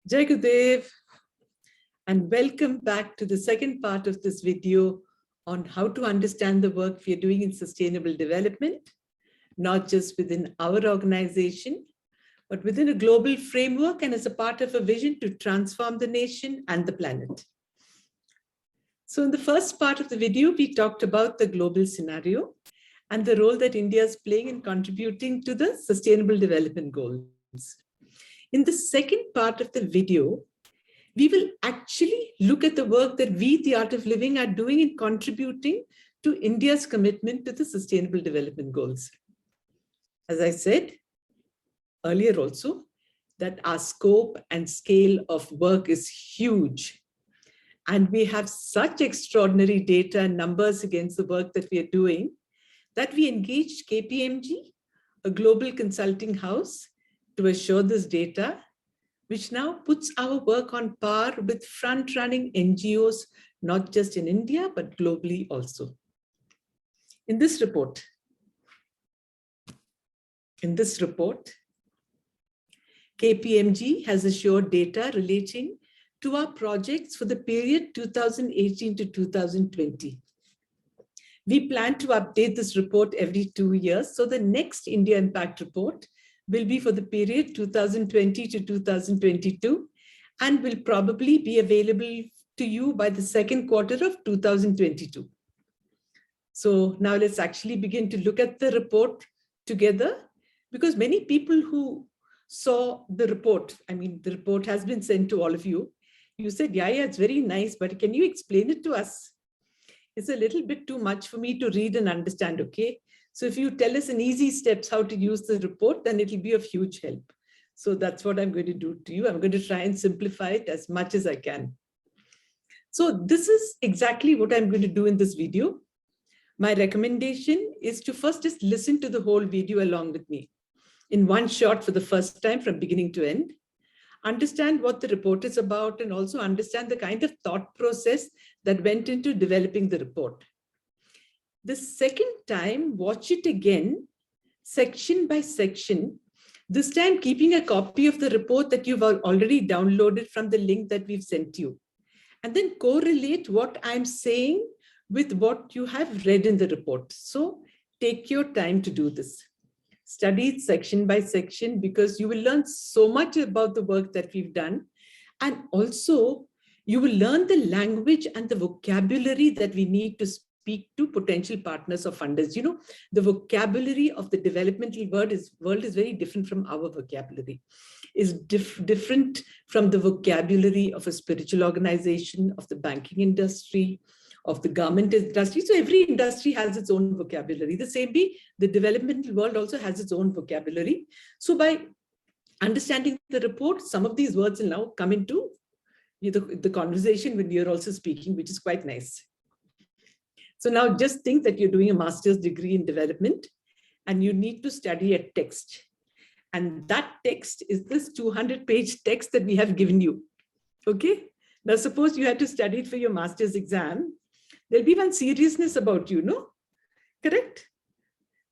Jai Gurudev, and welcome back to the second part of this video on how to understand the work we are doing in sustainable development, not just within our organization, but within a global framework and as a part of a vision to transform the nation and the planet. So in the first part of the video, we talked about the global scenario and the role that India is playing in contributing to the Sustainable Development Goals. In the second part of the video, we will actually look at the work that we, the Art of Living, are doing in contributing to India's commitment to the Sustainable Development Goals. As I said earlier also, that our scope and scale of work is huge. And we have such extraordinary data and numbers against the work that we are doing that we engaged KPMG, a global consulting house, to assure this data, which now puts our work on par with front-running NGOs, not just in India, but globally also. In this report, KPMG has assured data relating to our projects for the period 2018 to 2020. We plan to update this report every 2 years, so the next India Impact Report will be for the period 2020 to 2022 and will probably be available to you by the second quarter of 2022. So now let's actually begin to look at the report together, because many people who saw the report, the report has been sent to all of you. You said, yeah, it's very nice, but can you explain it to us? It's a little bit too much for me to read and understand, okay? So if you tell us in easy steps how to use the report, then it'll be of huge help. So that's what I'm going to do to you. I'm going to try and simplify it as much as I can. So this is exactly what I'm going to do in this video. My recommendation is to first just listen to the whole video along with me in one shot for the first time from beginning to end. Understand what the report is about and also understand the kind of thought process that went into developing the report. The second time, watch it again, section by section, this time keeping a copy of the report that you've already downloaded from the link that we've sent you. And then correlate what I'm saying with what you have read in the report. So take your time to do this. Study it section by section, because you will learn so much about the work that we've done. And also, you will learn the language and the vocabulary that we need to speak to potential partners or funders. You know, the vocabulary of the developmental world is very different from our vocabulary. Is different from the vocabulary of a spiritual organization, of the banking industry, of the government industry. So every industry has its own vocabulary. The same way, the developmental world also has its own vocabulary. So by understanding the report, some of these words will now come into the conversation when you're also speaking, which is quite nice. So now just think that you're doing a master's degree in development and you need to study a text. And that text is this 200-page text that we have given you. Okay? Now, suppose you had to study it for your master's exam. There'll be one seriousness about you, no? Correct?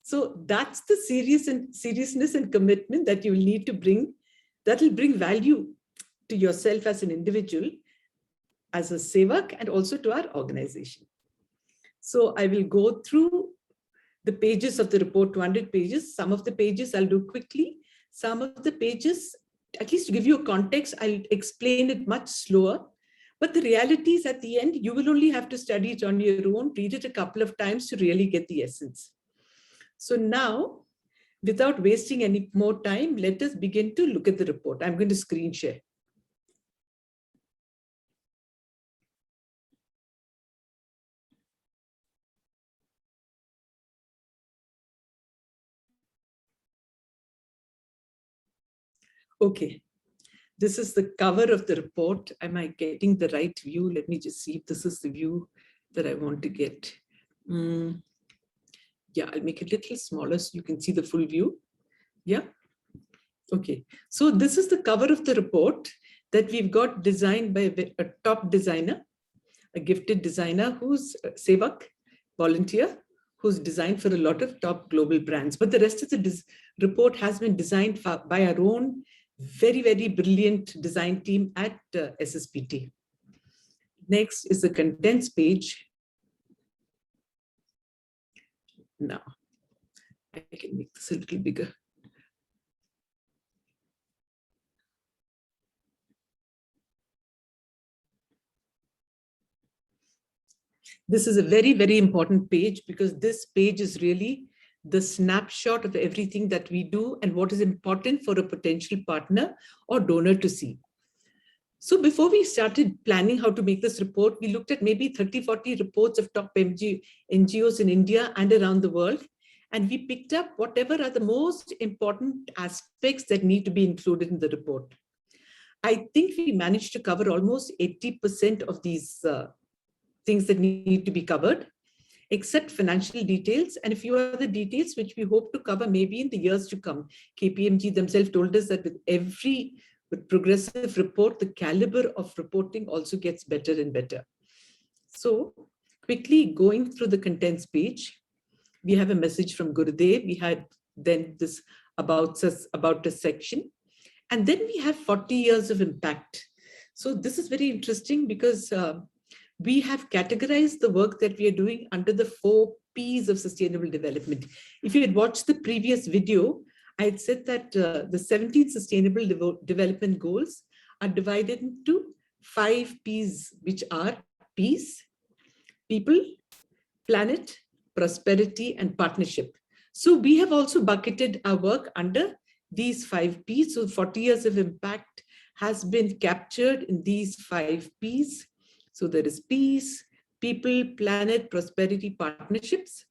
So that's the seriousness and commitment that you will need to bring, that will bring value to yourself as an individual, as a sevak, and also to our organization. So I will go through the pages of the report, 200 pages. Some of the pages I'll do quickly. Some of the pages, at least to give you a context, I'll explain it much slower. But the reality is at the end, you will only have to study it on your own, read it a couple of times to really get the essence. So now, without wasting any more time, let us begin to look at the report. I'm going to screen share. Okay. This is the cover of the report. Am I getting the right view? Let me just see if this is the view that I want to get. Yeah, I'll make it a little smaller so you can see the full view. Yeah. Okay. So this is the cover of the report that we've got designed by a top designer, a gifted designer who's a sevak, volunteer, who's designed for a lot of top global brands. But the rest of the report has been designed by our own very, very brilliant design team at SSPT. Next is the contents page. Now, I can make this a little bigger. This is a very, very important page because this page is really the snapshot of everything that we do and what is important for a potential partner or donor to see. So before we started planning how to make this report, we looked at maybe 30, 40 reports of top NGOs in India and around the world. And we picked up whatever are the most important aspects that need to be included in the report. I think we managed to cover almost 80% of these things that need to be covered, except financial details and a few other details which we hope to cover maybe in the years to come. KPMG themselves told us that with every progressive report, the caliber of reporting also gets better and better. So quickly going through the contents page, we have a message from Gurudev. We had then this about us section. And then we have 40 years of impact. So this is very interesting because we have categorized the work that we are doing under the 4 P's of sustainable development. If you had watched the previous video, I had said that the 17 sustainable development goals are divided into 5 P's, which are peace, people, planet, prosperity, and partnership. So we have also bucketed our work under these 5 P's. So 40 years of impact has been captured in these 5 P's. So there is peace, people, planet, prosperity, partnerships.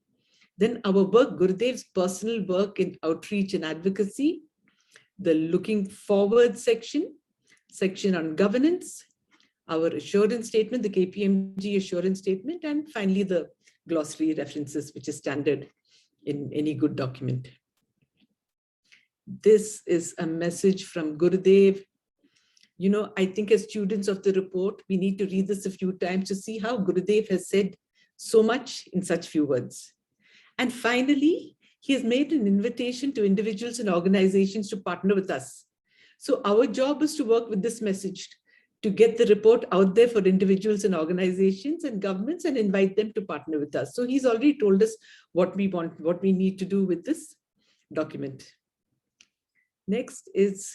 Then our work, Gurudev's personal work in outreach and advocacy, the looking forward section on governance, our assurance statement, the KPMG assurance statement, and finally the glossary references, which is standard in any good document. This is a message from Gurudev. You know, I think as students of the report, we need to read this a few times to see how Gurudev has said so much in such few words. And finally, he has made an invitation to individuals and organizations to partner with us. So our job is to work with this message, to get the report out there for individuals and organizations and governments and invite them to partner with us. So he's already told us what we want, what we need to do with this document. Next is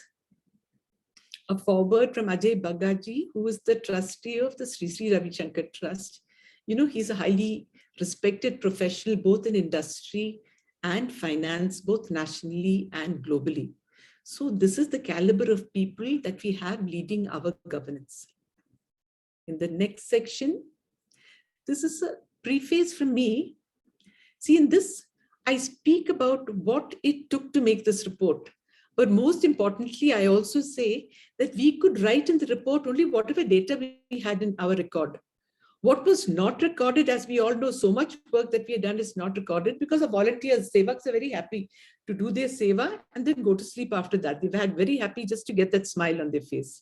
a foreword from Ajay Bagaji, who is the trustee of the Sri Sri Ravi Shankar Trust. You know, he's a highly respected professional, both in industry and finance, both nationally and globally. So this is the caliber of people that we have leading our governance. In the next section, this is a preface from me. See, in this, I speak about what it took to make this report. But most importantly, I also say that we could write in the report only whatever data we had in our record. What was not recorded, as we all know, so much work that we have done is not recorded because the volunteers, sevaks, are very happy to do their seva and then go to sleep after that. They've had very happy just to get that smile on their face.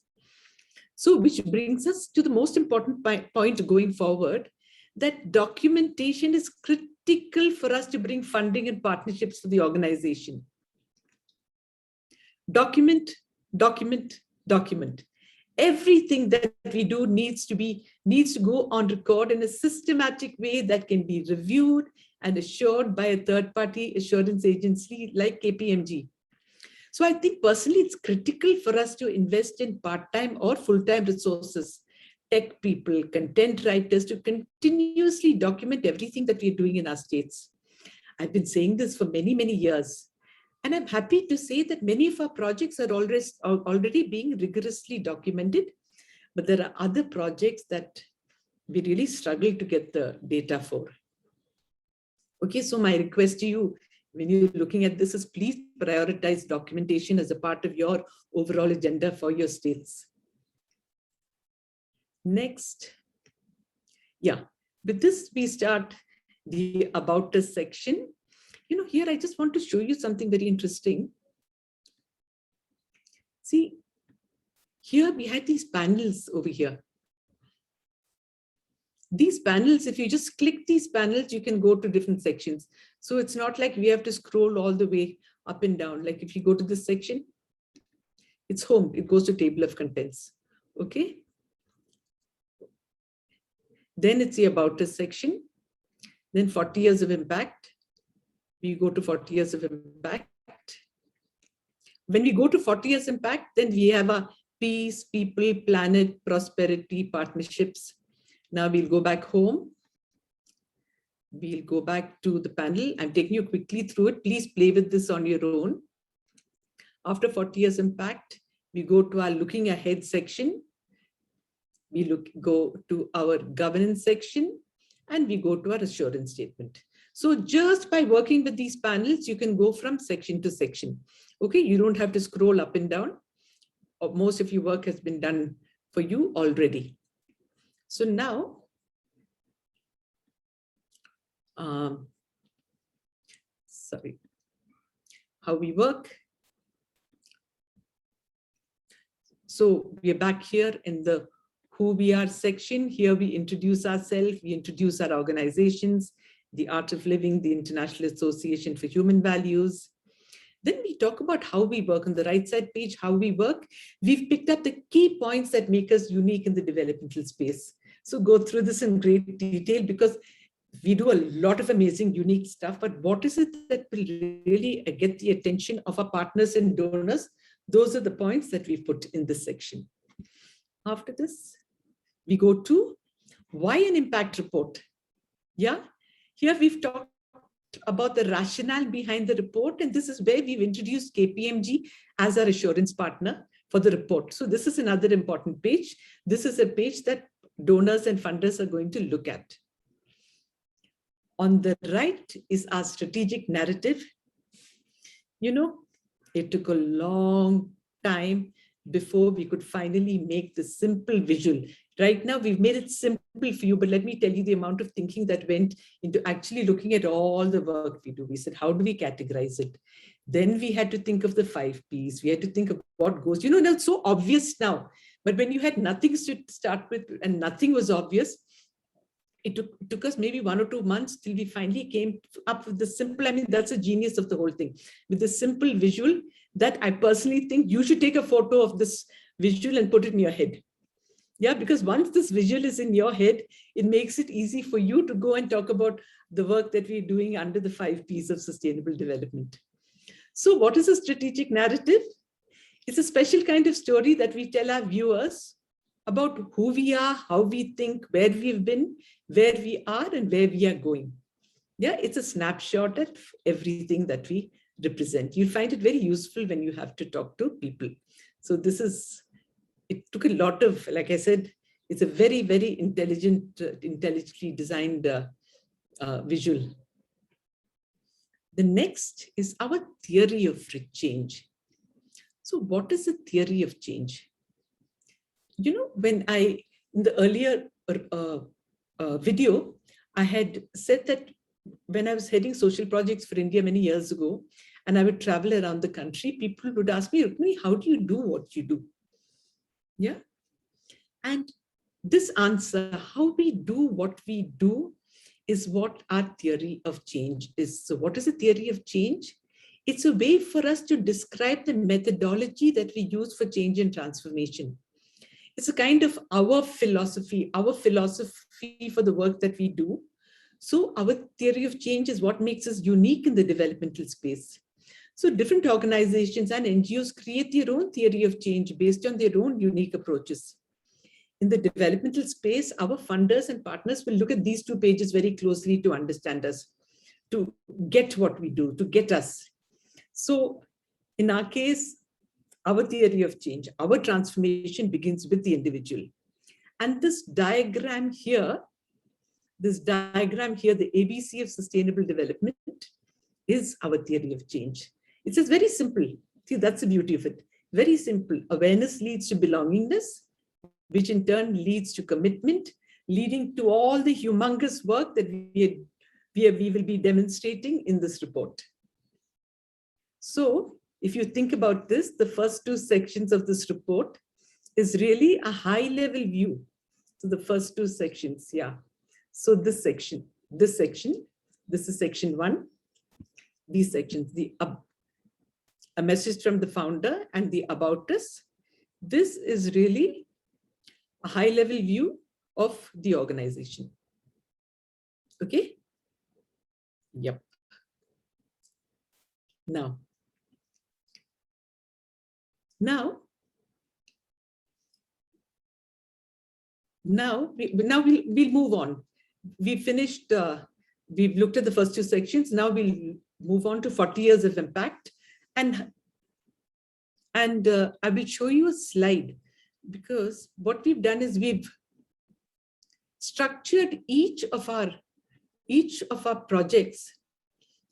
So which brings us to the most important point going forward, that documentation is critical for us to bring funding and partnerships to the organization. Document, document, document. Everything that we do needs to go on record in a systematic way that can be reviewed and assured by a third-party assurance agency like KPMG. So I think personally it's critical for us to invest in part-time or full-time resources, tech people, content writers, to continuously document everything that we're doing in our states. I've been saying this for many, many years. And I'm happy to say that many of our projects are already being rigorously documented, but there are other projects that we really struggle to get the data for. Okay, so my request to you, when you're looking at this, is please prioritize documentation as a part of your overall agenda for your states. Next, yeah, with this we start the About Us section. You know, here I just want to show you something very interesting. See, here we had these panels over here. These panels, if you just click these panels, you can go to different sections. So it's not like we have to scroll all the way up and down. Like if you go to this section, It's home. It goes to table of contents. Okay. Then it's the About Us section. Then 40 years of impact. We go to 40 years of impact. When we go to 40 years impact, then we have a peace, people, planet, prosperity, partnerships. Now we'll go back home. We'll go back to the panel. I'm taking you quickly through it. Please play with this on your own. After 40 years impact, we go to our looking ahead section. We go to our governance section, and we go to our assurance statement. So just by working with these panels, you can go from section to section. Okay, you don't have to scroll up and down. Most of your work has been done for you already. So now, sorry, how we work. So we are back here in the Who We Are section. Here we introduce ourselves, we introduce our organizations, the Art of Living, the International Association for Human Values. Then we talk about how we work. On the right side page, how we work. We've picked up the key points that make us unique in the developmental space. So go through this in great detail, because we do a lot of amazing, unique stuff, but what is it that will really get the attention of our partners and donors? Those are the points that we put in this section. After this, we go to why an impact report. Yeah, here we've talked about the rationale behind the report, and this is where we've introduced KPMG as our assurance partner for the report. So this is another important page. This is a page that donors and funders are going to look at. On the right is our strategic narrative. You know, it took a long time before we could finally make the simple visual. Right now, we've made it simple for you, but let me tell you the amount of thinking that went into actually looking at all the work we do. We said, how do we categorize it? Then we had to think of the 5 Ps. We had to think of what goes, you know, it's so obvious now, but when you had nothing to start with and nothing was obvious, it took us maybe 1 or 2 months till we finally came up with the simple, I mean, that's a genius of the whole thing, with the simple visual that I personally think you should take a photo of this visual and put it in your head. Yeah, because once this visual is in your head, it makes it easy for you to go and talk about the work that we're doing under the 5 Ps of sustainable development. So what is a strategic narrative? It's a special kind of story that we tell our viewers about who we are, how we think, where we've been, where we are, and where we are going. Yeah, it's a snapshot of everything that we represent. You'll find it very useful when you have to talk to people. So this is, it took a lot of, like I said, it's a very, very intelligently designed visual. The next is our theory of change. So what is the theory of change? You know, when in the earlier video, I had said that when I was heading social projects for India many years ago, and I would travel around the country, people would ask me, Rukmini, how do you do what you do? Yeah. And this answer, how we do what we do, is what our theory of change is. So what is a theory of change? It's a way for us to describe the methodology that we use for change and transformation. It's a kind of our philosophy for the work that we do. So our theory of change is what makes us unique in the developmental space. So different organizations and NGOs create their own theory of change based on their own unique approaches. In the developmental space, our funders and partners will look at these 2 pages very closely to understand us, to get what we do, to get us. So in our case, our theory of change, our transformation begins with the individual. And this diagram here, the ABC of sustainable development, is our theory of change. It's just very simple. See, that's the beauty of it. Very simple. Awareness leads to belongingness, which in turn leads to commitment, leading to all the humongous work that we will be demonstrating in this report. So if you think about this, the first 2 sections of this report is really a high-level view. So the first 2 sections, yeah. So this section, this is section 1. These sections, a message from the founder and the about us. This is really a high-level view of the organization. Okay? Yep. Now we'll move on. We finished, we've looked at the first two sections. Now we'll move on to 40 years of impact. And I will show you a slide, because what we've done is we've structured each of our projects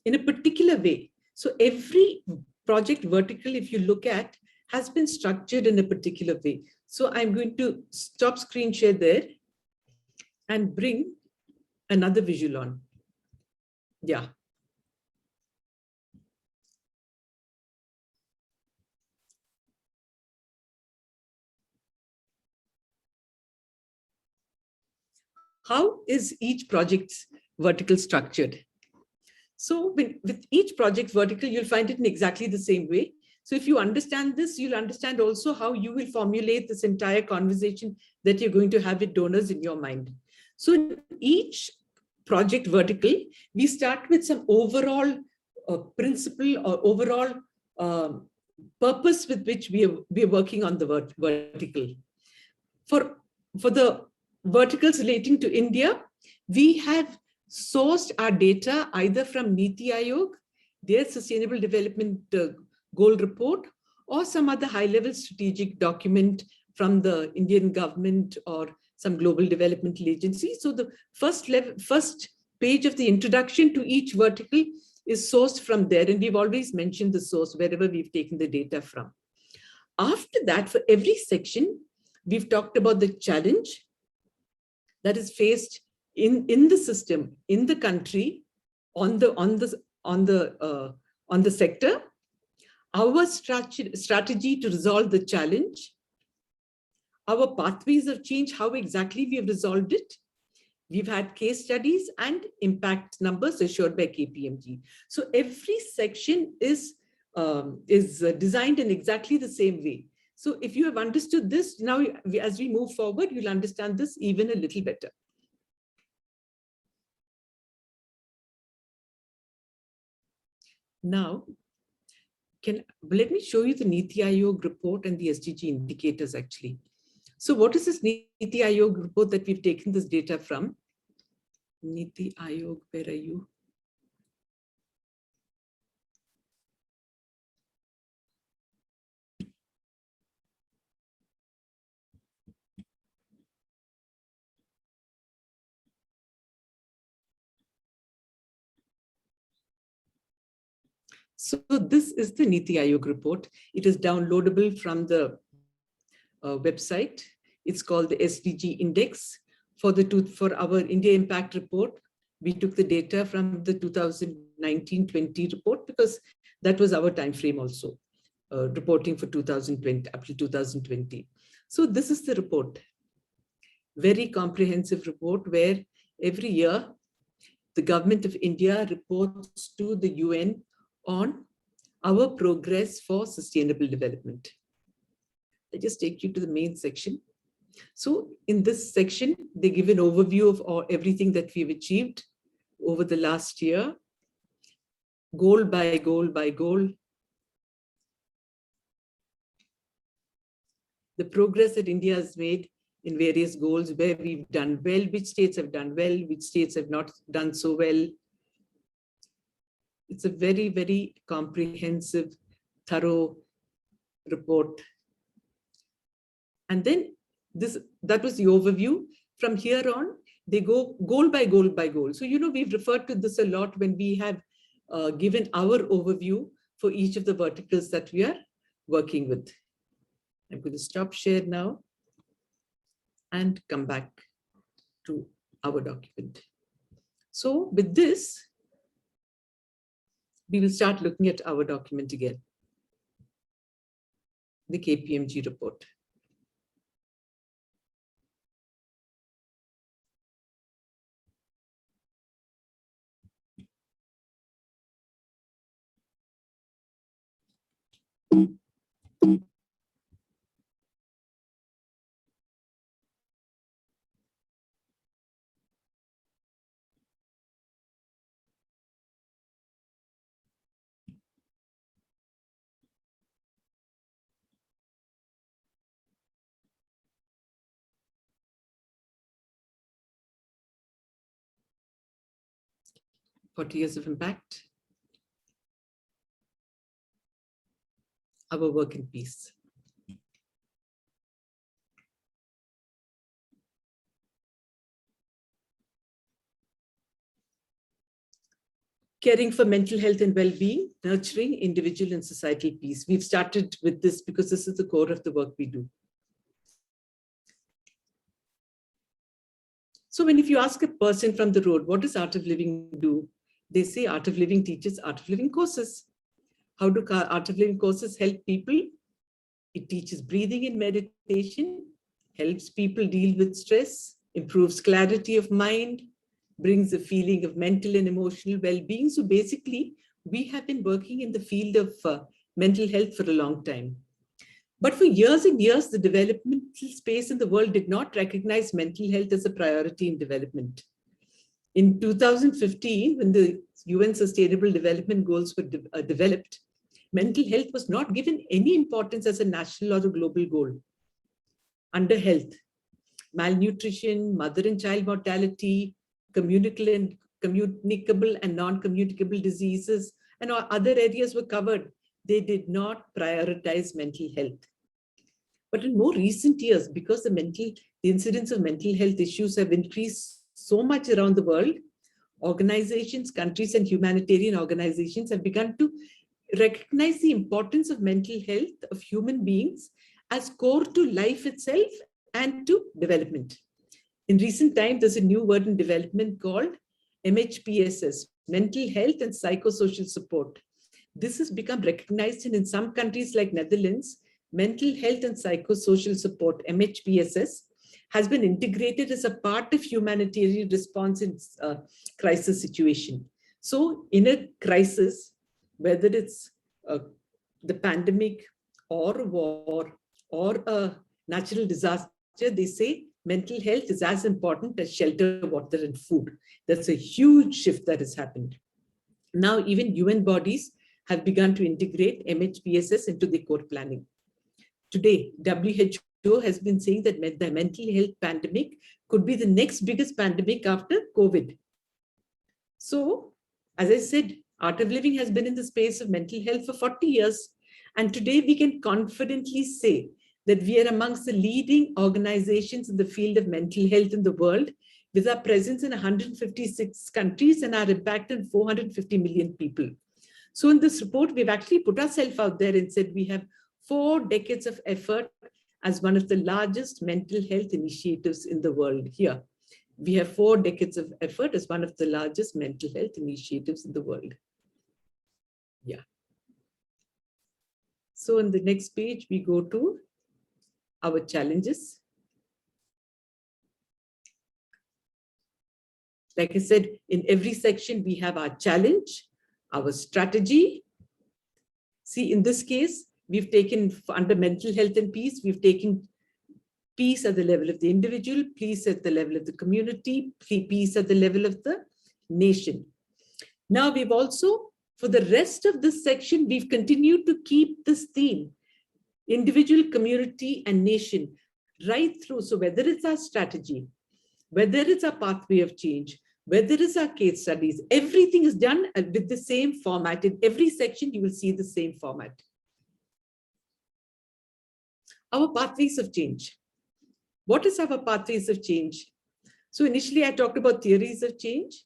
in a particular way. So every project vertical, if you look at, has been structured in a particular way. So I'm going to stop screen share there and bring another visual on. Yeah. How is each project's vertical structured? So with each project vertical, you'll find it in exactly the same way. So if you understand this, you'll understand also how you will formulate this entire conversation that you're going to have with donors in your mind. So in each project vertical, we start with some overall principle or overall purpose with which we are working on the vertical. For the verticals relating to India, we have sourced our data either from NITI Aayog, their Sustainable Development Goal Report, or some other high-level strategic document from the Indian government or some global developmental agency. So the first page of the introduction to each vertical is sourced from there, and we've always mentioned the source wherever we've taken the data from. After that, for every section, we've talked about the challenge that is faced in the system, in the country, on the sector, our strategy to resolve the challenge, our pathways of change, how exactly we have resolved it. We've had case studies and impact numbers assured by KPMG. So every section is designed in exactly the same way. So if you have understood this, now as we move forward, you'll understand this even a little better. Now, let me show you the NITI Aayog report and the SDG indicators actually. So what is this NITI Aayog report that we've taken this data from? NITI Aayog, where are you? So this is the NITI Aayog report. It is downloadable from the website. It's called the SDG Index. For our India Impact Report, we took the data from the 2019-20 report because that was our time frame also, reporting for 2020 up to 2020. So this is the report. Very comprehensive report where every year the government of India reports to the UN on our progress for sustainable development. I just take you to the main section. So in this section, they give an overview of everything that we've achieved over the last year, goal by goal by goal, the progress that India has made in various goals, where we've done well, which states have done well, which states have not done so well. It's a very, very comprehensive, thorough report. And then that was the overview. From here on, they go goal by goal by goal. So, we've referred to this a lot when we have given our overview for each of the verticals that we are working with. I'm going to stop share now and come back to our document. So with this, we will start looking at our document again, the KPMG report. 40 years of impact. Our work in peace. Caring for mental health and well-being, nurturing individual and societal peace. We've started with this because this is the core of the work we do. So if you ask a person from the road, what does Art of Living do? They say Art of Living teaches Art of Living courses. How do Art of Living courses help people? It teaches breathing and meditation, helps people deal with stress, improves clarity of mind, brings a feeling of mental and emotional well-being. So basically, we have been working in the field of mental health for a long time. But for years and years, the developmental space in the world did not recognize mental health as a priority in development. In 2015, when the UN Sustainable Development Goals were developed, mental health was not given any importance as a national or a global goal. Under health, malnutrition, mother and child mortality, communicable and non-communicable diseases, and other areas were covered. They did not prioritize mental health. But in more recent years, because the incidence of mental health issues have increased so much around the world, organizations, countries, and humanitarian organizations have begun to recognize the importance of mental health of human beings as core to life itself and to development. In recent times, there's a new word in development called MHPSS, Mental Health and Psychosocial Support. This has become recognized, and in some countries like Netherlands, Mental Health and Psychosocial Support, MHPSS, has been integrated as a part of humanitarian response in crisis situation. So in a crisis, whether it's the pandemic or a war or a natural disaster, they say mental health is as important as shelter, water, and food. That's a huge shift that has happened. Now, even UN bodies have begun to integrate MHPSS into their core planning. Today, WHO has been saying that the mental health pandemic could be the next biggest pandemic after COVID. So, as I said, Art of Living has been in the space of mental health for 40 years. And today we can confidently say that we are amongst the leading organizations in the field of mental health in the world, with our presence in 156 countries and our impact on 450 million people. So in this report, we've actually put ourselves out there and said we have 4 decades of effort as one of the largest mental health initiatives in the world here. We have 4 decades of effort as one of the largest mental health initiatives in the world. Yeah. So on the next page, we go to our challenges. Like I said, in every section, we have our challenge, our strategy. See, in this case, we've taken under mental health and peace, we've taken peace at the level of the individual, peace at the level of the community, peace at the level of the nation. Now we've also, for the rest of this section, we've continued to keep this theme, individual, community, and nation, right through. So whether it's our strategy, whether it's our pathway of change, whether it's our case studies, everything is done with the same format. In every section, you will see the same format. Our pathways of change. What is our pathways of change? So initially, I talked about theories of change.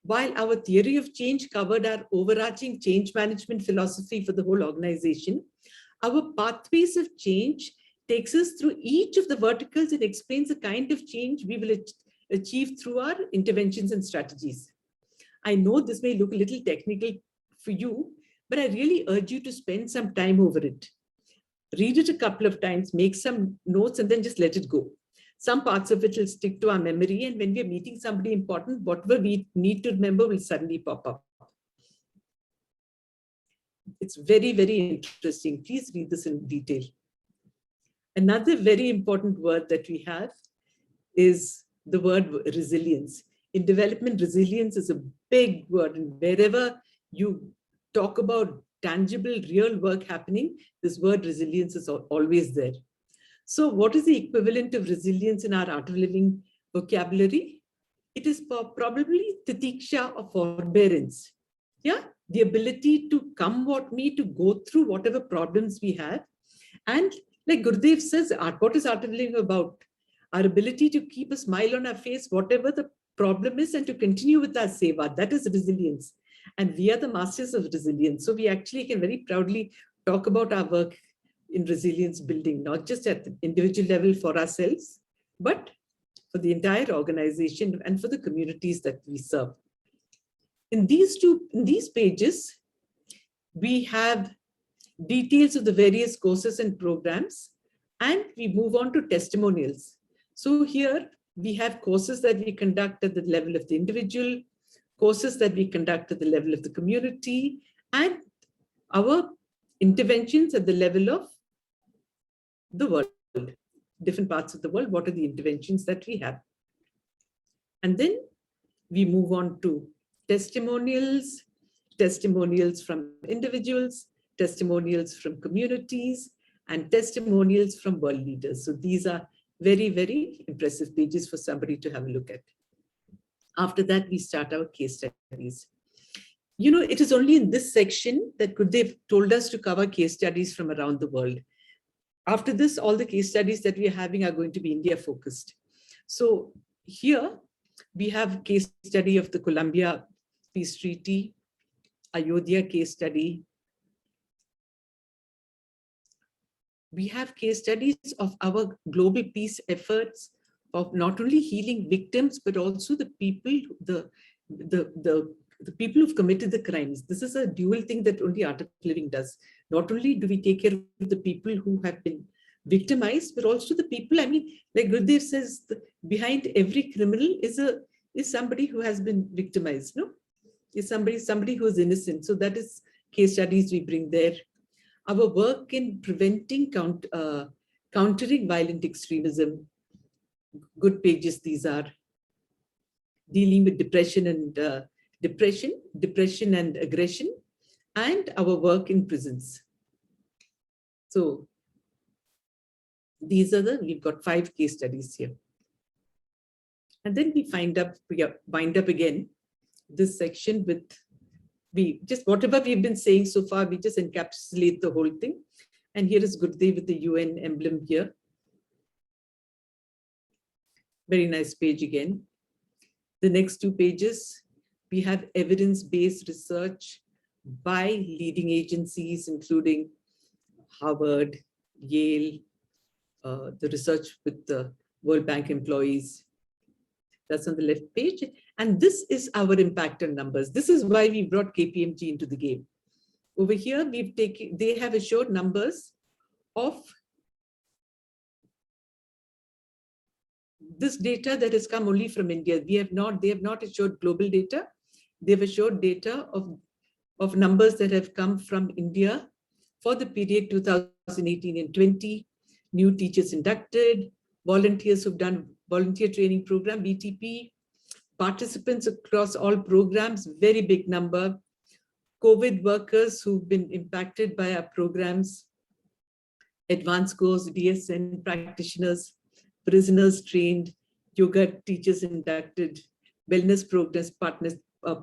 While our theory of change covered our overarching change management philosophy for the whole organization, our pathways of change takes us through each of the verticals and explains the kind of change we will achieve through our interventions and strategies. I know this may look a little technical for you, but I really urge you to spend some time over it. Read it a couple of times, make some notes, and then just let it go. Some parts of it will stick to our memory, and when we're meeting somebody important, whatever we need to remember will suddenly pop up. It's very, very interesting. Please read this in detail. Another very important word that we have is the word resilience. In development, resilience is a big word, and wherever you talk about tangible, real work happening, this word resilience is always there. So what is the equivalent of resilience in our art of living vocabulary? It is probably titiksha or forbearance. Yeah, the ability to come what may, to go through whatever problems we have. And like Gurudev says, what is art of living about? Our ability to keep a smile on our face, whatever the problem is, and to continue with our seva. That is resilience. And we are the masters of resilience. So we actually can very proudly talk about our work in resilience building, not just at the individual level for ourselves, but for the entire organization and for the communities that we serve. In these pages, we have details of the various courses and programs, and we move on to testimonials. So here we have courses that we conduct at the level of the individual, courses that we conduct at the level of the community, and our interventions at the level of the world, different parts of the world. What are the interventions that we have? And then we move on to testimonials, testimonials from individuals, testimonials from communities, and testimonials from world leaders. So these are very, very impressive pages for somebody to have a look at. After that, we start our case studies. You know, it is only in this section that they've told us to cover case studies from around the world. After this, all the case studies that we are having are going to be India focused. So here we have case study of the Columbia Peace Treaty, Ayodhya case study. We have case studies of our global peace efforts of not only healing victims, but also the people, the people who've committed the crimes. This is a dual thing that only Art of Living does. Not only do we take care of the people who have been victimized, but also the people, I mean, like Gurudev says, behind every criminal is somebody who has been victimized, no? Is somebody who is innocent. So that is case studies we bring there. Our work in preventing, countering violent extremism. Good pages these are. Dealing with depression and depression and aggression, and our work in prisons. So these are we've got 5 case studies here. And then we wind up again this section with, whatever we've been saying so far, we just encapsulate the whole thing. And here is Gurudev with the UN emblem here. Very nice page again. The next 2 pages, we have evidence-based research by leading agencies, including Harvard, Yale, the research with the World Bank employees. That's on the left page. And this is our impact on numbers. This is why we brought KPMG into the game. Over here, they have assured numbers of this data that has come only from India. They have not assured global data. They've assured data of numbers that have come from India for the period 2018 and 20, new teachers inducted, volunteers who've done volunteer training program, BTP, participants across all programs, very big number, COVID workers who've been impacted by our programs, advanced course, DSN practitioners, prisoners trained, yoga teachers inducted, wellness programs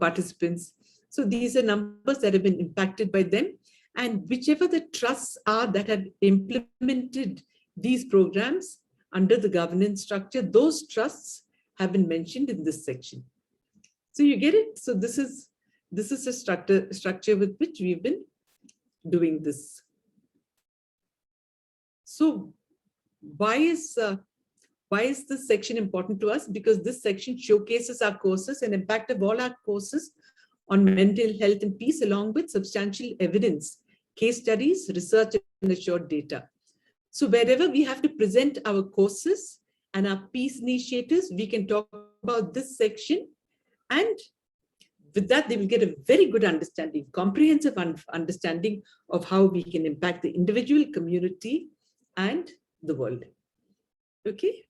participants. So these are numbers that have been impacted by them. And whichever the trusts are that have implemented these programs under the governance structure, those trusts have been mentioned in this section. So you get it? So this is a structure with which we've been doing this. So why is this section important to us? Because this section showcases our courses and impact of all our courses on mental health and peace, along with substantial evidence, case studies, research, and assured data. So wherever we have to present our courses and our peace initiatives, we can talk about this section, and with that, they will get a very good understanding, comprehensive understanding of how we can impact the individual, community, and the world. Okay.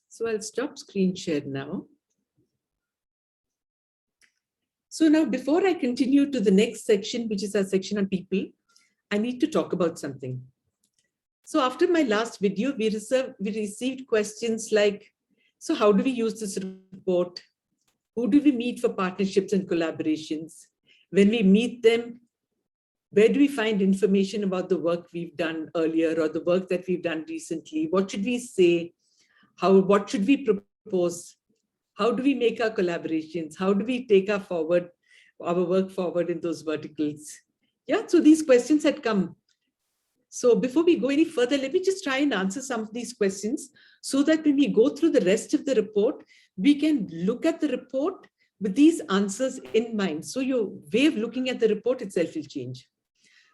So I'll stop screen share now. So now, before I continue to the next section, which is our section on people, I need to talk about something. So after my last video, we received questions like, so how do we use this report? Who do we meet for partnerships and collaborations? When we meet them, where do we find information about the work we've done earlier or the work that we've done recently? What should we say? What should we propose? How do we make our collaborations? How do we take our work forward in those verticals? Yeah, so these questions had come. So before we go any further, let me just try and answer some of these questions so that when we go through the rest of the report, we can look at the report with these answers in mind. So your way of looking at the report itself will change.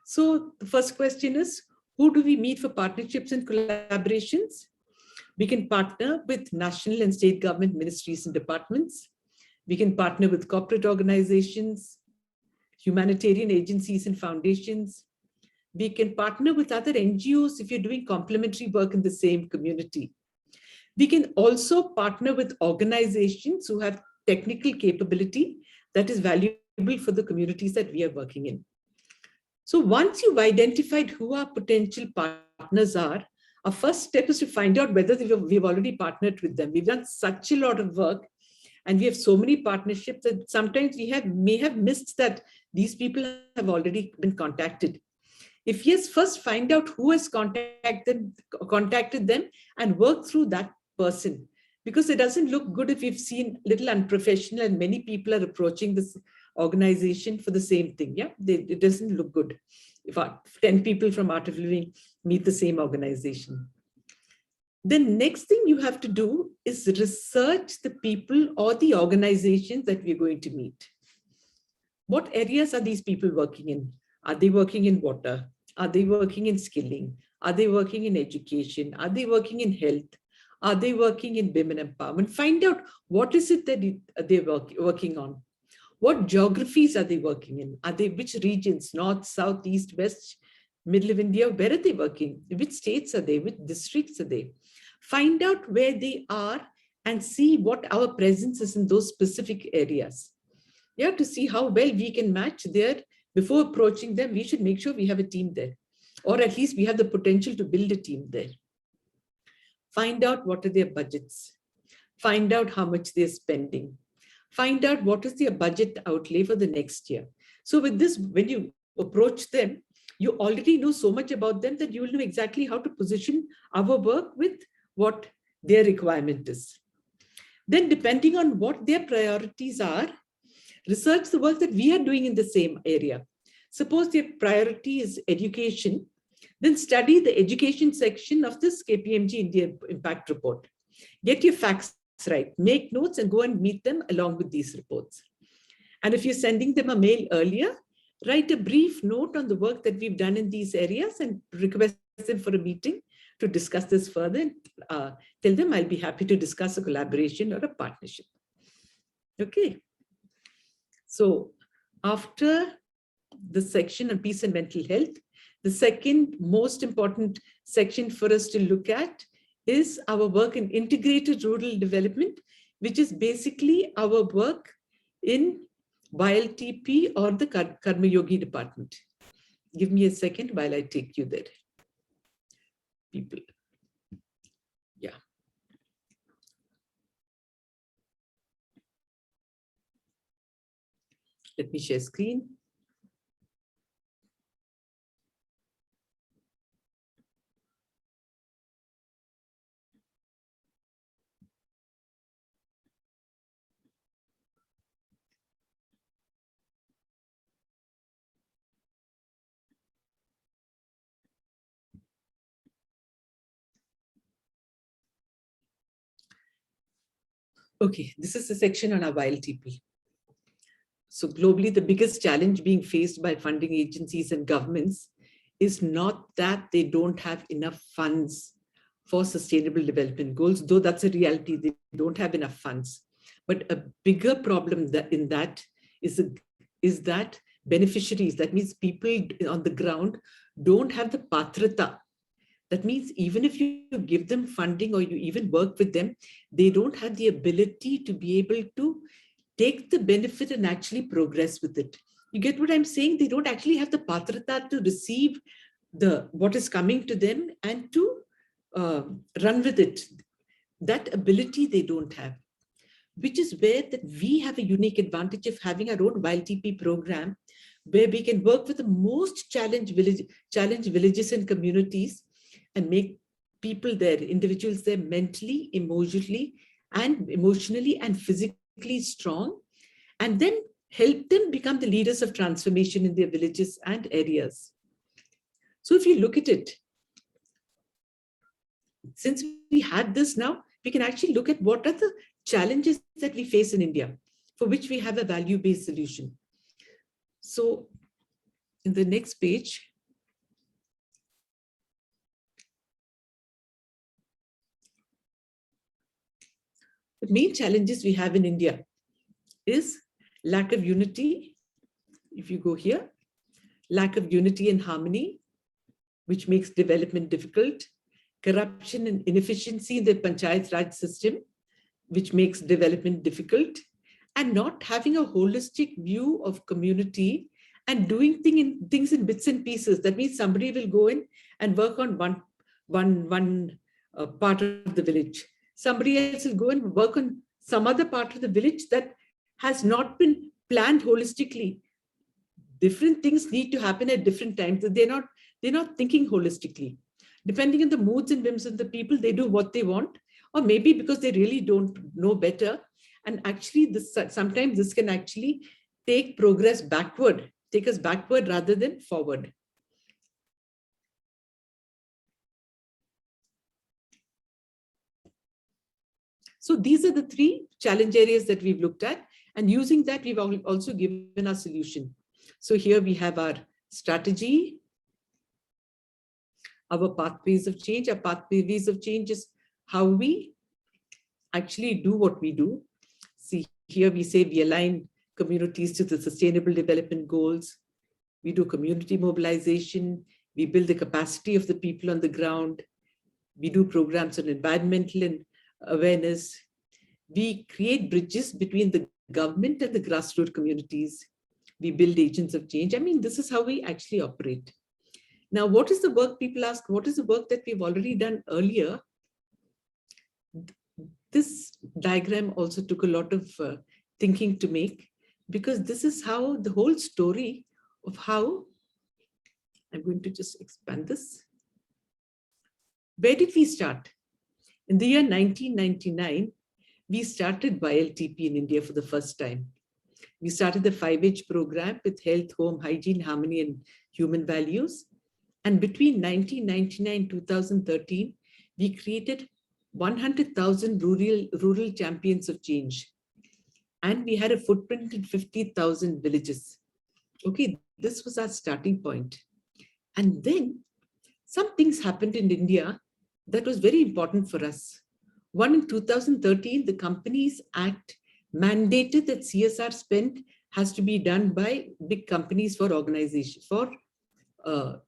So the first question is, who do we meet for partnerships and collaborations? We can partner with national and state government ministries and departments. We can partner with corporate organizations, humanitarian agencies and foundations. We can partner with other NGOs if you're doing complementary work in the same community. We can also partner with organizations who have technical capability that is valuable for the communities that we are working in. So once you've identified who our potential partners are, our first step is to find out whether we've already partnered with them. We've done such a lot of work and we have so many partnerships that sometimes we may have missed that these people have already been contacted. If yes, first find out who has contacted them and work through that person, because it doesn't look good if we've seen little unprofessional and many people are approaching this organization for the same thing. Yeah, it doesn't look good if 10 people from Art of Living meet the same organization. The next thing you have to do is research the people or the organizations that we're going to meet. What areas are these people working in? Are they working in water? Are they working in skilling? Are they working in education? Are they working in health? Are they working in women empowerment? Find out what is it that they're working on. What geographies are they working in? Are they which regions? North, south, east, west, middle of India? Where are they working? Which states are they? Which districts are they? Find out where they are and see what our presence is in those specific areas. Yeah, to see how well we can match there. Before approaching them, we should make sure we have a team there, or at least we have the potential to build a team there. Find out what are their budgets. Find out how much they're spending. Find out what is their budget outlay for the next year. So with this, when you approach them, you already know so much about them that you will know exactly how to position our work with what their requirement is. Then depending on what their priorities are, research the work that we are doing in the same area. Suppose their priority is education, then study the education section of this KPMG India Impact Report. Get your facts right, make notes and go and meet them along with these reports. And if you're sending them a mail earlier, write a brief note on the work that we've done in these areas and request them for a meeting to discuss this further. And tell them I'll be happy to discuss a collaboration or a partnership. Okay. So after the section on peace and mental health, the second most important section for us to look at is our work in integrated rural development, which is basically our work in YLTP or the Karma Yogi department. Give me a second while I take you there. People. Yeah. Let me share screen. Okay, this is the section on our YLTP. So globally, the biggest challenge being faced by funding agencies and governments is not that they don't have enough funds for sustainable development goals, though that's a reality, they don't have enough funds. But a bigger problem in that is that beneficiaries, that means people on the ground, don't have the patrata. That means even if you give them funding or you even work with them, they don't have the ability to be able to take the benefit and actually progress with it. You get what I'm saying? They don't actually have the patrata to receive what is coming to them and to run with it. That ability they don't have, which is where that we have a unique advantage of having our own YLTP program, where we can work with the most challenged villages and communities and make people there, individuals there, mentally, emotionally and physically strong, and then help them become the leaders of transformation in their villages and areas. So if you look at it, since we had this now, we can actually look at what are the challenges that we face in India, for which we have a value-based solution. So in the next page, the main challenges we have in India is lack of unity. If you go here, lack of unity and harmony, which makes development difficult, corruption and inefficiency in the Panchayat Raj system, which makes development difficult, and not having a holistic view of community and doing things in bits and pieces. That means somebody will go in and work on one part of the village. Somebody else will go and work on some other part of the village that has not been planned holistically. Different things need to happen at different times. They're not thinking holistically. Depending on the moods and whims of the people, they do what they want, or maybe because they really don't know better. And actually, sometimes this can actually take progress backward, take us backward rather than forward. So these are the three challenge areas that we've looked at. And using that, we've also given our solution. So here we have our strategy, our pathways of change. Our pathways of change is how we actually do what we do. See, here we say we align communities to the sustainable development goals. We do community mobilization. We build the capacity of the people on the ground. We do programs on environmental and awareness. We create bridges between the government and the grassroots communities. We build agents of change. I mean, this is how we actually operate. Now, what is the work? People ask, what is the work that we've already done earlier? This diagram also took a lot of thinking to make, because this is how the whole story of how, I'm going to just expand this. Where did we start? In the year 1999, we started YLTP in India for the first time. We started the 5H program with health, home, hygiene, harmony, and human values. And between 1999 and 2013, we created 100,000 rural champions of change. And we had a footprint in 50,000 villages. Okay, this was our starting point. And then some things happened in India that was very important for us. One, in 2013, the Companies Act mandated that CSR spend has to be done by big companies for organizations, to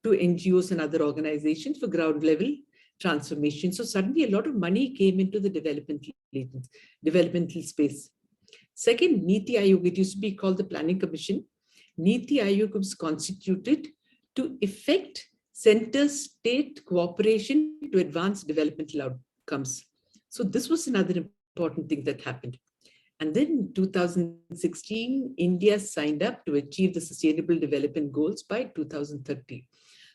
NGOs and other organizations for ground level transformation. So suddenly a lot of money came into the developmental space. Second, Niti Aayog, it used to be called the Planning Commission. Niti Aayog was constituted to effect center-state cooperation to advance developmental outcomes. So this was another important thing that happened. And then in 2016, India signed up to achieve the Sustainable Development Goals by 2030.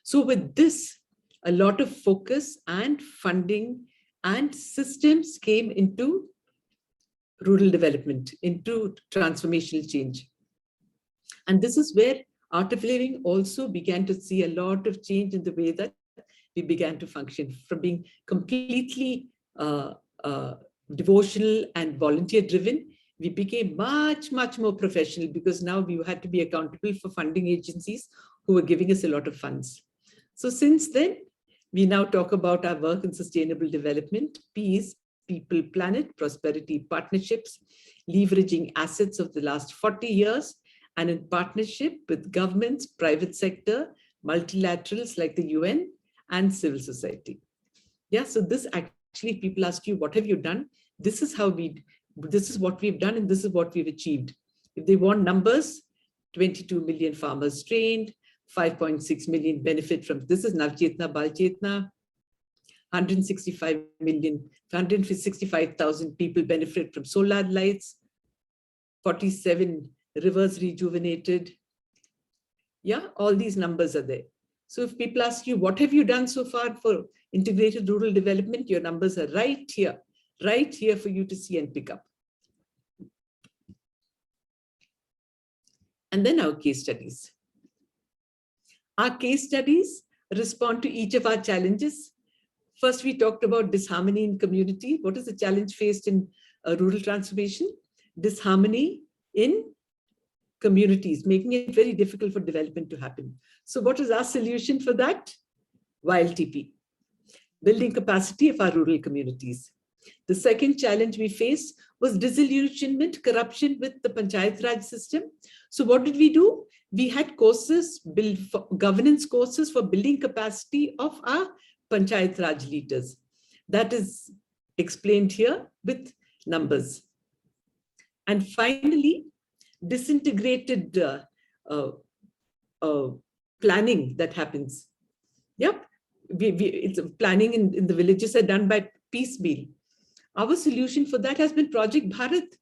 So with this, a lot of focus and funding and systems came into rural development, into transformational change. And this is where Art of Living also began to see a lot of change in the way that we began to function, from being completely devotional and volunteer driven. We became much more professional, because now we had to be accountable for funding agencies who were giving us a lot of funds. So since then, we now talk about our work in sustainable development, peace, people, planet, prosperity, partnerships, leveraging assets of the last 40 years, and in partnership with governments, private sector, multilaterals like the UN, and civil society. Yeah, so this actually, people ask you, what have you done? This is what we've done, and this is what we've achieved. If they want numbers, 22 million farmers trained, 5.6 million benefit from, this is Navchetna, Balchetna, 165,000 people benefit from solar lights, 47 rivers rejuvenated. Yeah, all these numbers are there. So if people ask you, what have you done so far for integrated rural development? Your numbers are right here for you to see and pick up. And then our case studies. Our case studies respond to each of our challenges. First, we talked about disharmony in community. What is the challenge faced in rural transformation? Disharmony in communities, making it very difficult for development to happen. So what is our solution for that? WildTP, building capacity of our rural communities. The second challenge we faced was disillusionment, corruption with the Panchayat Raj system. So what did we do? We had courses, governance courses for building capacity of our Panchayat Raj leaders. That is explained here with numbers. And finally, disintegrated planning that happens. Yep, it's planning in the villages are done by piecemeal. Our solution for that has been Project Bharat,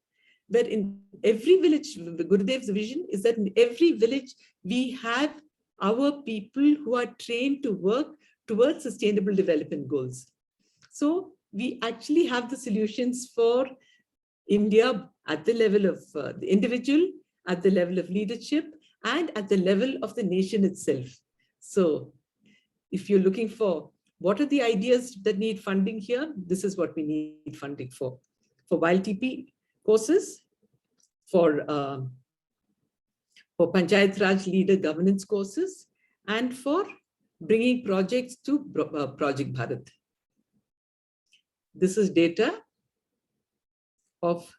where in every village, Gurudev's vision is that in every village, we have our people who are trained to work towards sustainable development goals. So we actually have the solutions for India at the level of the individual, at the level of leadership, and at the level of the nation itself. So if you're looking for what are the ideas that need funding here, this is what we need funding for. For WildTP courses, for Panchayat Raj leader governance courses, and for bringing projects to Project Bharat. This is data of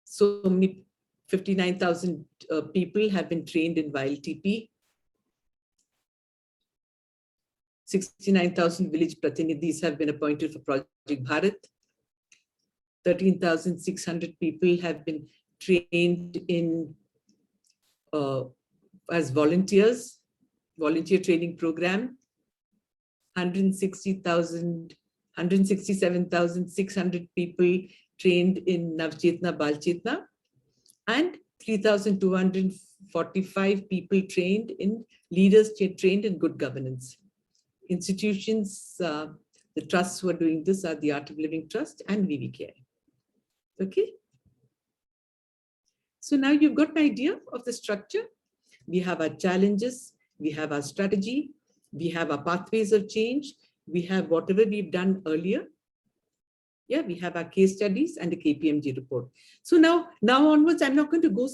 so many 59,000 people have been trained in WildTP. 69,000 village pratinidhis have been appointed for Project Bharat. 13,600 people have been trained in as volunteers, volunteer training program. 167,600 people trained in Navchetna, Balchetna, and 3,245 people trained in leaders trained in good governance. Institutions, the trusts who are doing this are the Art of Living Trust and VVKI. Okay. So now you've got an idea of the structure. We have our challenges, we have our strategy, we have our pathways of change, we have whatever we've done earlier. Yeah, we have our case studies and the KPMG report. So now onwards, I'm not going to go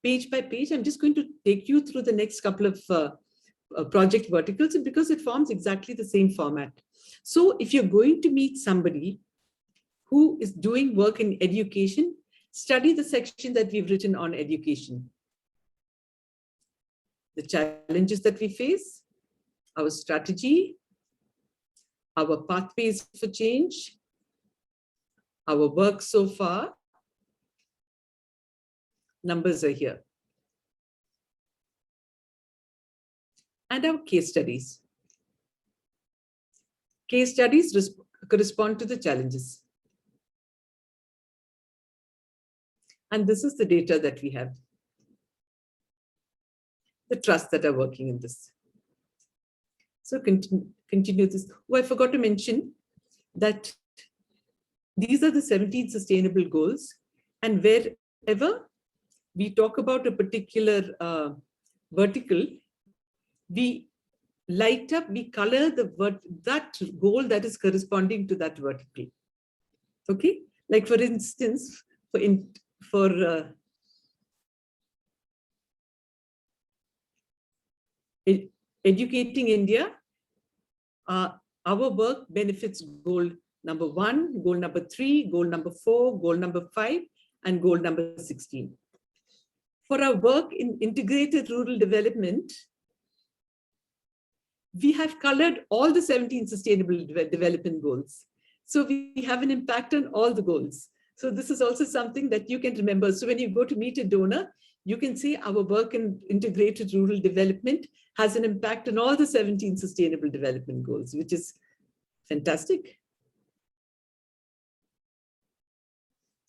page by page. I'm just going to take you through the next couple of project verticals because it forms exactly the same format. So if you're going to meet somebody who is doing work in education, study the section that we've written on education. The challenges that we face, our strategy, our pathways for change, our work so far. Numbers are here. And our case studies. Case studies correspond to the challenges. And this is the data that we have. The trusts that are working in this. So continue this. Oh, I forgot to mention that these are the 17 sustainable goals. And wherever we talk about a particular vertical, we light up, we color that goal that is corresponding to that vertical. Okay, like for instance, for Educating India, our work benefits goal number 1, goal number 3, goal number 4, goal number 5, and goal number 16. For our work in integrated rural development, we have colored all the 17 sustainable development goals. So we have an impact on all the goals. So this is also something that you can remember. So when you go to meet a donor, you can see our work in integrated rural development has an impact on all the 17 sustainable development goals, which is fantastic.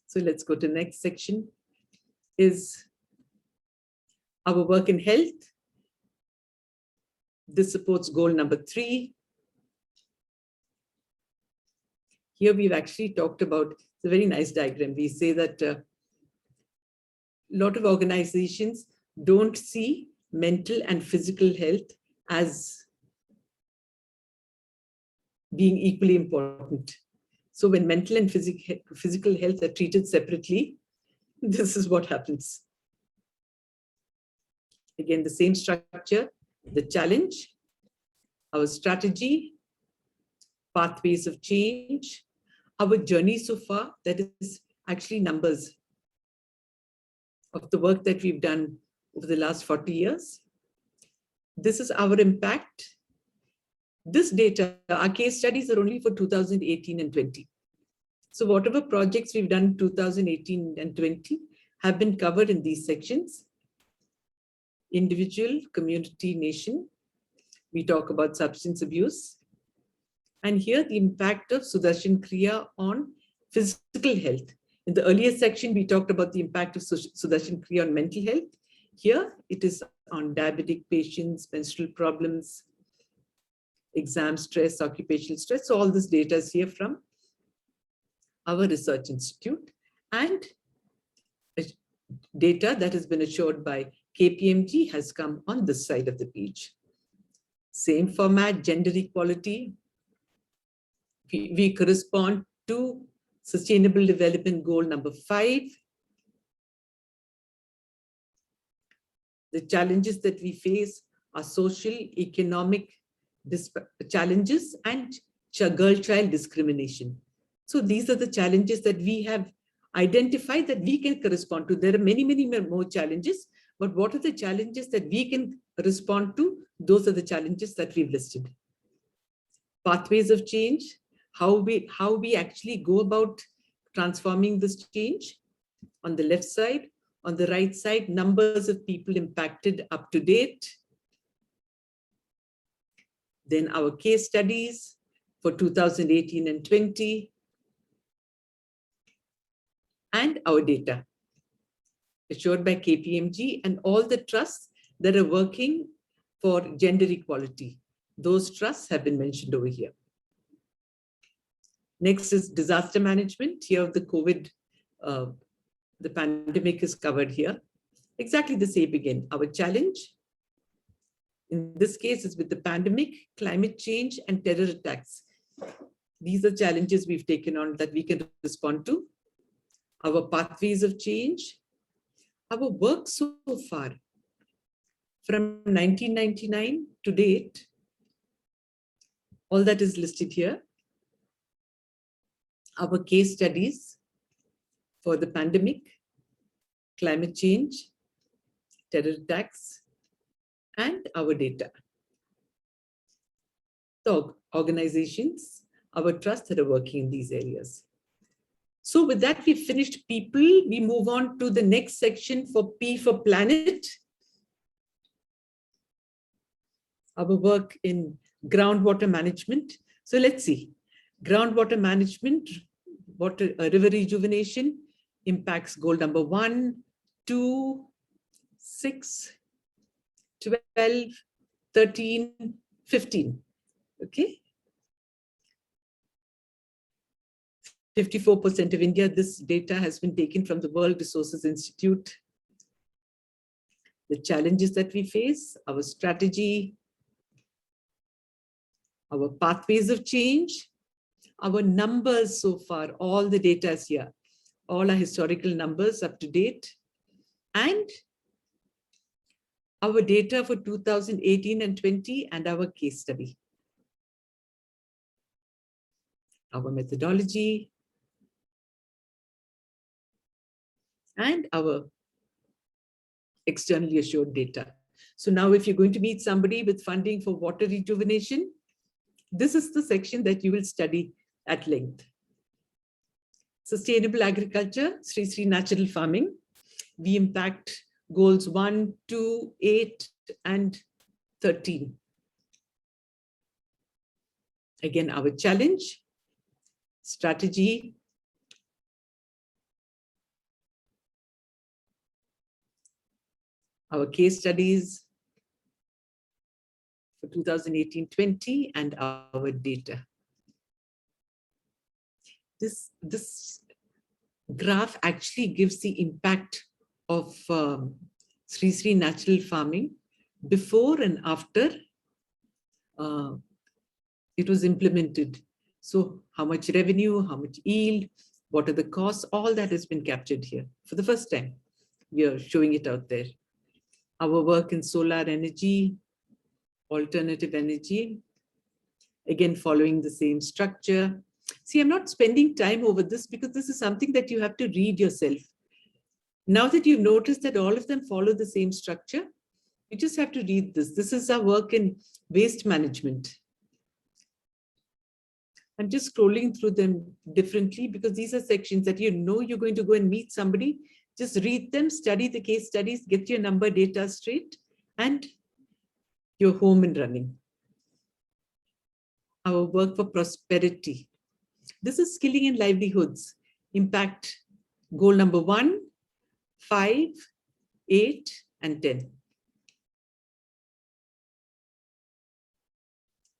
So let's go to the next section, is our work in health. This supports goal number 3. Here we've actually talked about, it's a very nice diagram. We say that a lot of organizations don't see mental and physical health as being equally important. So when mental and physical health are treated separately, this is what happens. Again, the same structure, the challenge, our strategy, pathways of change, our journey so far, that is actually numbers of the work that we've done over the last 40 years. This is our impact. This data, our case studies are only for 2018 and 20. So whatever projects we've done in 2018 and 20 have been covered in these sections. Individual, community, nation. We talk about substance abuse. And here the impact of Sudarshan Kriya on physical health. In the earlier section, we talked about the impact of Sudarshan Kriya on mental health. Here it is on diabetic patients, menstrual problems, exam stress, occupational stress. So all this data is here from our research institute, and data that has been assured by KPMG has come on this side of the page. Same format, gender equality. We correspond to Sustainable Development Goal number 5. The challenges that we face are social, economic challenges and girl-child discrimination. So these are the challenges that we have identified that we can correspond to. There are many, many more challenges, but what are the challenges that we can respond to? Those are the challenges that we've listed. Pathways of change, how we actually go about transforming this change. On the left side, on the right side, numbers of people impacted up to date. Then our case studies for 2018 and 20. And our data assured by KPMG and all the trusts that are working for gender equality. Those trusts have been mentioned over here. Next is disaster management. Here the COVID, the pandemic is covered here. Exactly the same again. Our challenge in this case is with the pandemic, climate change, and terror attacks. These are challenges we've taken on that we can respond to. Our pathways of change, our work so far from 1999 to date, all that is listed here. Our case studies for the pandemic, climate change, terror attacks, and our data. So organizations, our trusts that are working in these areas. So with that, we've finished people. We move on to the next section for P for planet. Our work in groundwater management. So let's see. Groundwater management, river rejuvenation impacts goal number 1, 2, 6, 12, 13, 15. Okay. 54% of India, this data has been taken from the World Resources Institute. The challenges that we face, our strategy, our pathways of change, our numbers so far, all the data is here. All our historical numbers up to date. And our data for 2018 and 20, and our case study. Our methodology, and our externally assured data. So now if you're going to meet somebody with funding for water rejuvenation, this is the section that you will study at length. Sustainable agriculture, Sri Sri natural farming. We impact goals 1, 2, 8, and 13. Again, our challenge, strategy, our case studies for 2018-20, and our data. This graph actually gives the impact of Sri Sri natural farming before and after it was implemented. So how much revenue, how much yield, what are the costs, all that has been captured here. For the first time, we are showing it out there. Our work in solar energy, alternative energy, again, following the same structure. See, I'm not spending time over this because this is something that you have to read yourself. Now that you've noticed that all of them follow the same structure, you just have to read this. This is our work in waste management. I'm just scrolling through them differently because these are sections that you know you're going to go and meet somebody. Just read them, study the case studies, get your number data straight, and you're home and running. Our work for prosperity. This is skilling and livelihoods. Impact goal number 1, 5, 8, and 10.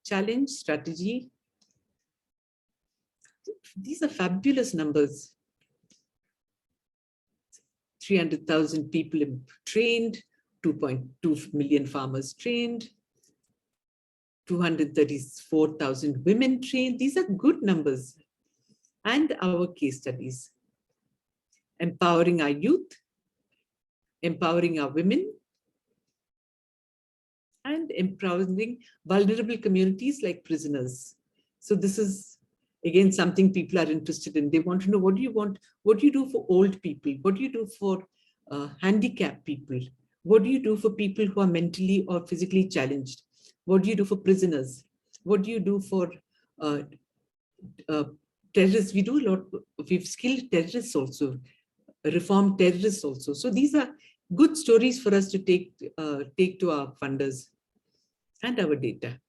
Challenge, strategy. These are fabulous numbers. 300,000 people trained, 2.2 million farmers trained, 234,000 women trained. These are good numbers. And our case studies. Empowering our youth, empowering our women, and empowering vulnerable communities like prisoners. So this is, again, something people are interested in. They want to know, what do you want? What do you do for old people? What do you do for handicapped people? What do you do for people who are mentally or physically challenged? What do you do for prisoners? What do you do for terrorists? We do a lot. We've skilled terrorists also, reformed terrorists also. So these are good stories for us to take to our funders and our data.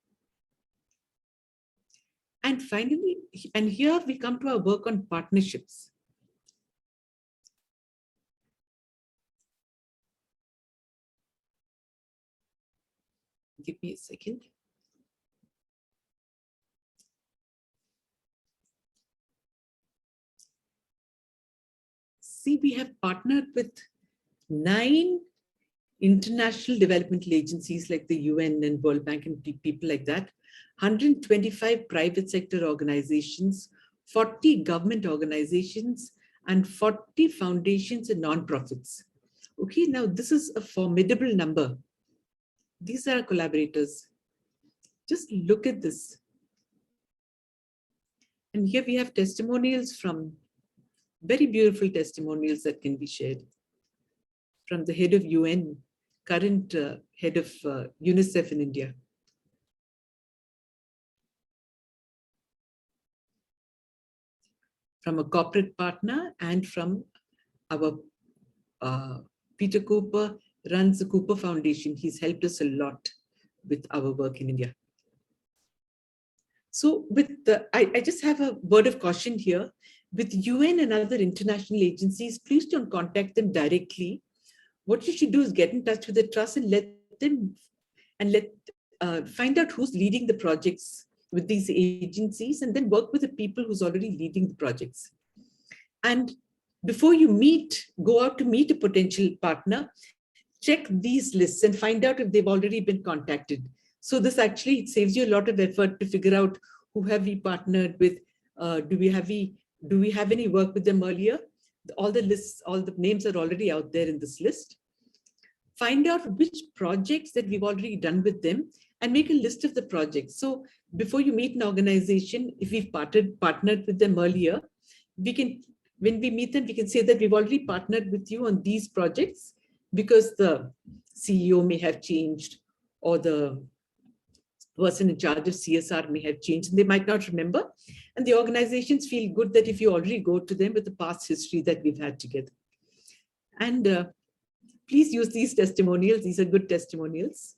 And finally, and here we come to our work on partnerships. Give me a second. See, we have partnered with 9 international developmental agencies like the UN and World Bank and people like that, 125 private sector organizations, 40 government organizations, and 40 foundations and nonprofits. Okay, now this is a formidable number. These are collaborators. Just look at this. And here we have testimonials from, very beautiful testimonials that can be shared. From the head of UN, current head of UNICEF in India. From a corporate partner and from our Peter Cooper runs the Cooper Foundation. He's helped us a lot with our work in India. So with the, I just have a word of caution here. With UN and other international agencies, please don't contact them directly. What you should do is get in touch with the trust and let them, and find out who's leading the projects with these agencies, and then work with the people who's already leading the projects. And before you go out to meet a potential partner, check these lists and find out if they've already been contacted. So this actually, it saves you a lot of effort to figure out who have we partnered with, do we have any work with them earlier? All the lists, all the names are already out there in this list. find out which projects that we've already done with them and make a list of the projects. So before you meet an organization, if we've partnered with them earlier, we can, when we meet them, we can say that we've already partnered with you on these projects because the CEO may have changed or the person in charge of CSR may have changed and they might not remember. And the organizations feel good that if you already go to them with the past history that we've had together. And please use these testimonials. These are good testimonials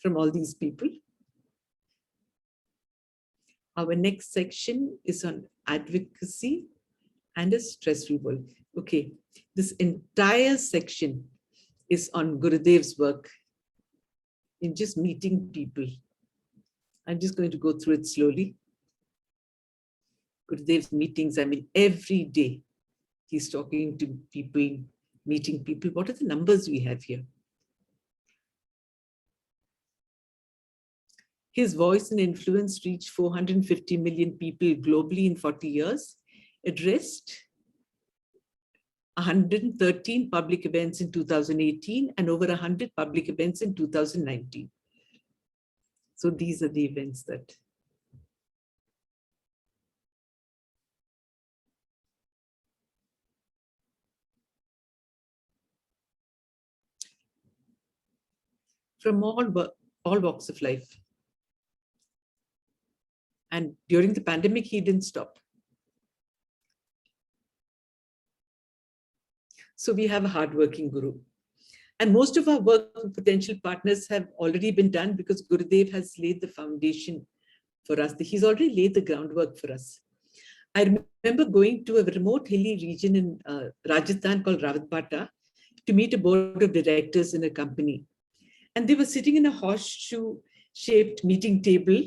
from all these people. Our next section is on advocacy and a stress-free world. Okay, this entire section is on Gurudev's work in just meeting people. I'm just going to go through it slowly. Gurudev's meetings, I mean, every day he's talking to people, meeting people. What are the numbers we have here? His voice and influence reached 450 million people globally in 40 years, addressed 113 public events in 2018 and over 100 public events in 2019. So these are the events that. From all walks of life. And during the pandemic, he didn't stop. So we have a hardworking Guru. And most of our work with potential partners have already been done because Gurudev has laid the foundation for us. He's already laid the groundwork for us. I remember going to a remote hilly region in Rajasthan called Rawatbata to meet a board of directors in a company. And they were sitting in a horseshoe-shaped meeting table.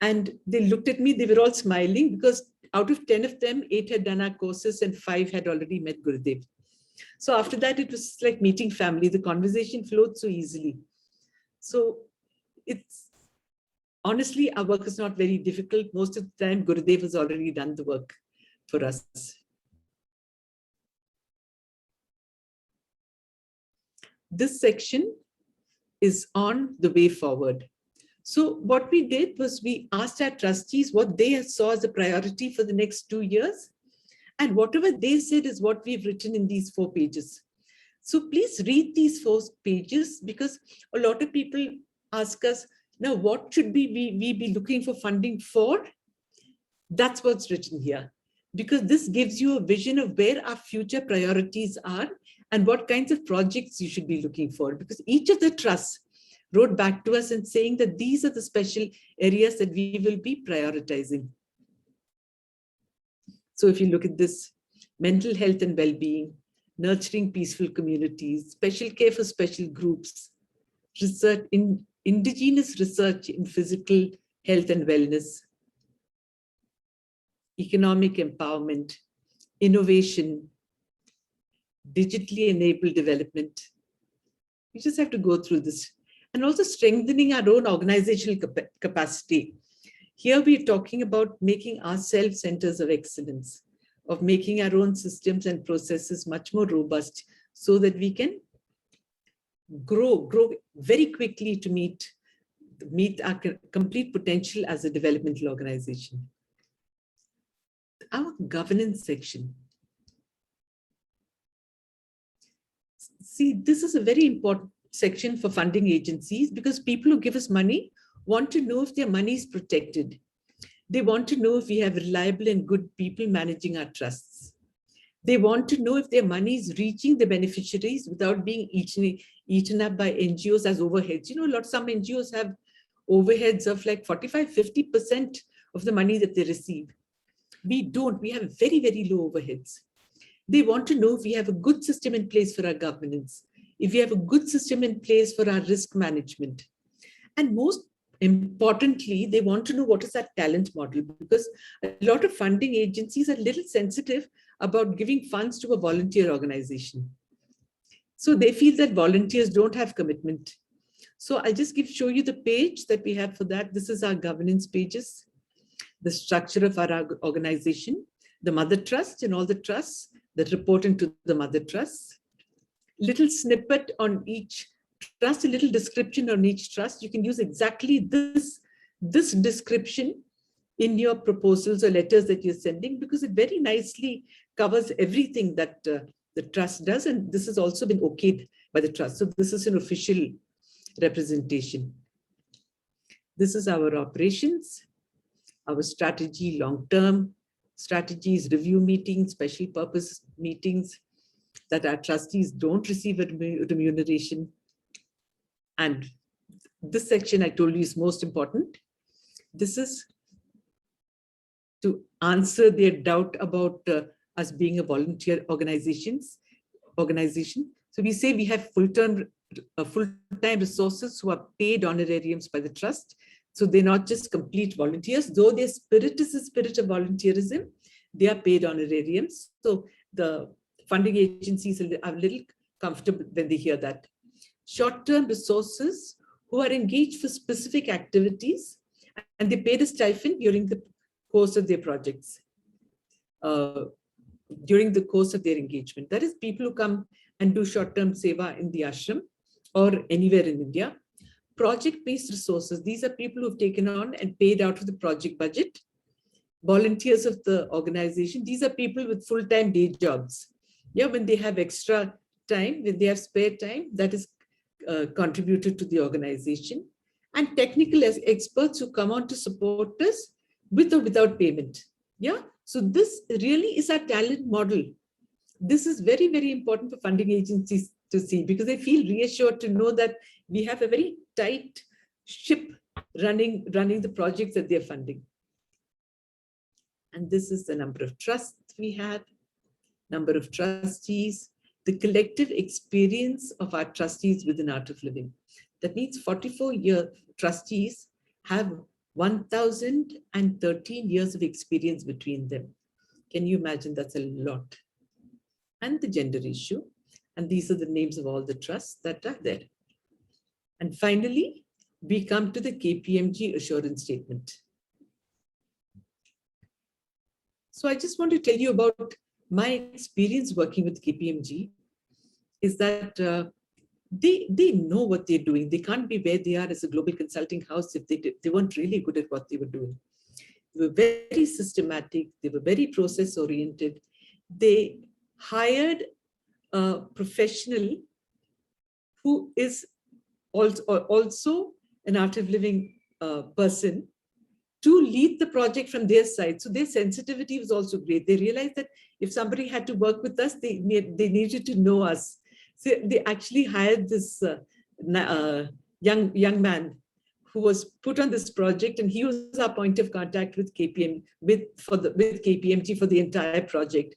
And they looked at me, they were all smiling because out of 10 of them, 8 had done our courses and 5 had already met Gurudev. So after that, it was like meeting family. The conversation flowed so easily. So it's, honestly, our work is not very difficult. Most of the time, Gurudev has already done the work for us. This section is on the way forward. So what we did was we asked our trustees what they saw as a priority for the next 2 years. And whatever they said is what we've written in these 4 pages. So please read these 4 pages because a lot of people ask us, now what should we be looking for funding for? That's what's written here. Because this gives you a vision of where our future priorities are and what kinds of projects you should be looking for. Because each of the trusts wrote back to us and saying that these are the special areas that we will be prioritizing. So if you look at this, mental health and well-being, nurturing peaceful communities, special care for special groups, research in indigenous research in physical health and wellness, economic empowerment, innovation, digitally enabled development. You just have to go through this. And also strengthening our own organizational capacity. Here we're talking about making ourselves centers of excellence, of making our own systems and processes much more robust so that we can grow very quickly to meet our complete potential as a developmental organization. Our governance section. See, this is a very important section for funding agencies because people who give us money want to know if their money is protected. They want to know if we have reliable and good people managing our trusts. They want to know if their money is reaching the beneficiaries without being eaten up by NGOs as overheads. You know, some NGOs have overheads of like 45–50% of the money that they receive. We don't. We have very, very low overheads. They want to know if we have a good system in place for our governance, if we have a good system in place for our risk management. And most importantly, they want to know what is our talent model, because a lot of funding agencies are a little sensitive about giving funds to a volunteer organization. So they feel that volunteers don't have commitment. So I'll just show you the page that we have for that. This is our governance pages, the structure of our organization, the mother trust and all the trusts that report into the mother trust. little snippet on each trust, a little description on each trust. You can use exactly this description in your proposals or letters that you're sending, because it very nicely covers everything that the trust does. And this has also been okayed by the trust. So this is an official representation. This is our operations, our strategy, long-term strategies, review meetings, special purpose meetings that our trustees don't receive a remuneration. And this section I told you is most important. This is to answer their doubt about us being a volunteer organization. So we say we have full-time resources who are paid honorariums by the trust. So they're not just complete volunteers, though their spirit is a spirit of volunteerism, they are paid honorariums. So the funding agencies are a little comfortable when they hear that. Short-term resources who are engaged for specific activities, and they pay the stipend during the course of their projects, during the course of their engagement. That is people who come and do short-term seva in the ashram or anywhere in India. Project-based resources, these are people who've taken on and paid out of the project budget. Volunteers of the organization, these are people with full-time day jobs. Yeah, when they have extra time, when they have spare time, that is contributed to the organization. And technical experts who come on to support us with or without payment. Yeah, so this really is our talent model. This is very, very important for funding agencies to see, because they feel reassured to know that we have a very tight ship running the projects that they're funding. And this is the number of trusts we have, number of trustees, the collective experience of our trustees within Art of Living. That means 44-year trustees have 1,013 years of experience between them. Can you imagine? That's a lot. And the gender issue. And these are the names of all the trusts that are there. And finally, we come to the KPMG assurance statement. So I just want to tell you about my experience working with KPMG is that they know what they're doing. They can't be where they are as a global consulting house if they weren't really good at what they were doing. They were very systematic. They were very process oriented. They hired a professional who is also an Art of Living person to lead the project from their side. So their sensitivity was also great. They realized that if somebody had to work with us, they needed to know us. So they actually hired this young man who was put on this project, and he was our point of contact with KPMG for the entire project.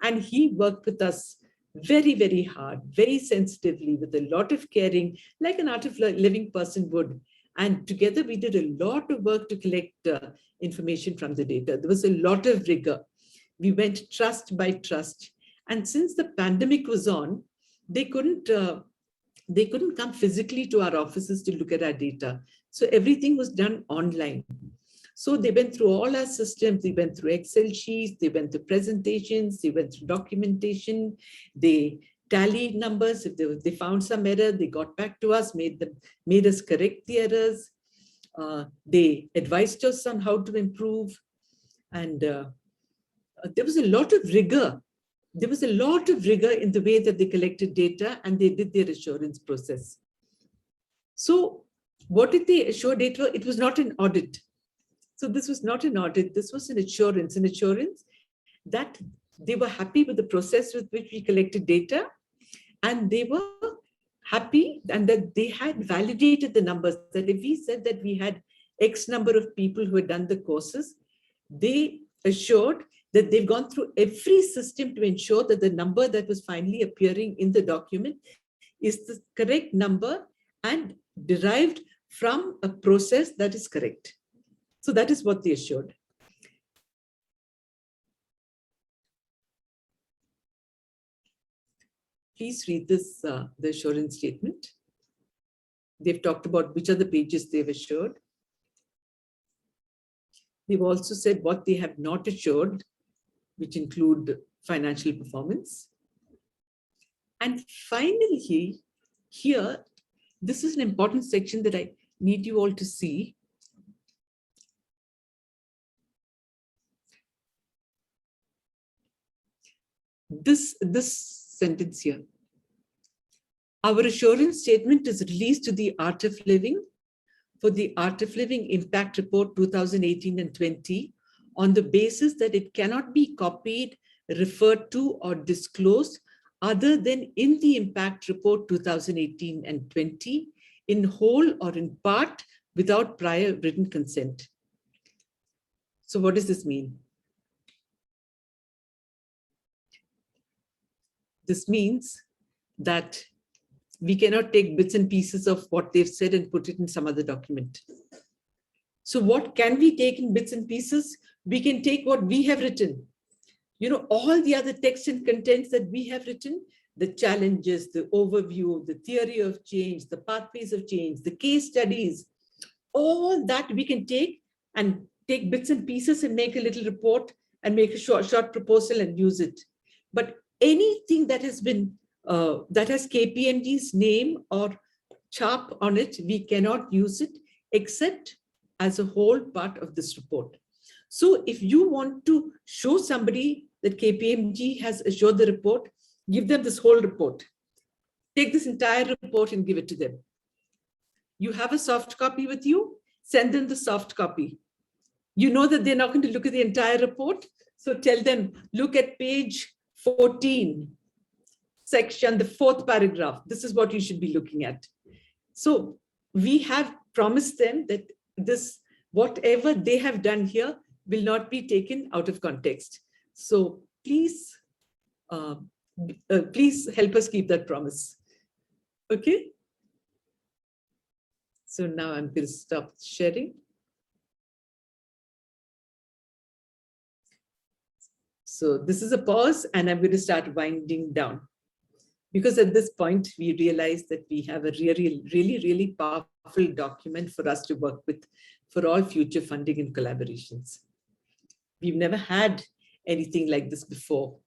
And he worked with us very, very hard, very sensitively, with a lot of caring, like an Art of Living person would. And together we did a lot of work to collect information from the data. There was a lot of rigor. We went trust by trust. And since the pandemic was on, they couldn't come physically to our offices to look at our data. So everything was done online. So they went through all our systems. They went through Excel sheets. They went through presentations. They went through documentation. They tallied numbers. If they found some error, they got back to us, made us correct the errors. They advised us on how to improve. And there was a lot of rigor. There was a lot of rigor in the way that they collected data and they did their assurance process. So what did they assure data? It was not an audit. So this was not an audit. This was an assurance that they were happy with the process with which we collected data, and they were happy and that they had validated the numbers, that if we said that we had X number of people who had done the courses, they assured that they've gone through every system to ensure that the number that was finally appearing in the document is the correct number and derived from a process that is correct. So that is what they assured. Please read this, the assurance statement. They've talked about which are the pages they've assured. They've also said what they have not assured, which include financial performance. And finally, here, this is an important section that I need you all to see. This sentence here. Our assurance statement is released to the Art of Living for the Art of Living Impact Report 2018 and 20 on the basis that it cannot be copied, referred to, or disclosed other than in the Impact Report 2018 and 20 in whole or in part without prior written consent. So what does this mean? This means that we cannot take bits and pieces of what they've said and put it in some other document. So what can we take in bits and pieces? We can take what we have written. You know, all the other text and contents that we have written, the challenges, the overview, the theory of change, the pathways of change, the case studies, all that we can take and take bits and pieces and make a little report and make a short proposal and use it. But anything that has been, that has KPMG's name or chap on it, we cannot use it except as a whole part of this report. So if you want to show somebody that KPMG has assured the report, give them this whole report. Take this entire report and give it to them. You have a soft copy with you, send them the soft copy. You know that they're not going to look at the entire report. So tell them, look at page 14, section, the 4th paragraph. This is what you should be looking at. So we have promised them that this, whatever they have done here will not be taken out of context. So please, please help us keep that promise. Okay. So now I'm going to stop sharing. So this is a pause and I'm going to start winding down. Because at this point, we realize that we have a really powerful document for us to work with for all future funding and collaborations. We've never had anything like this before,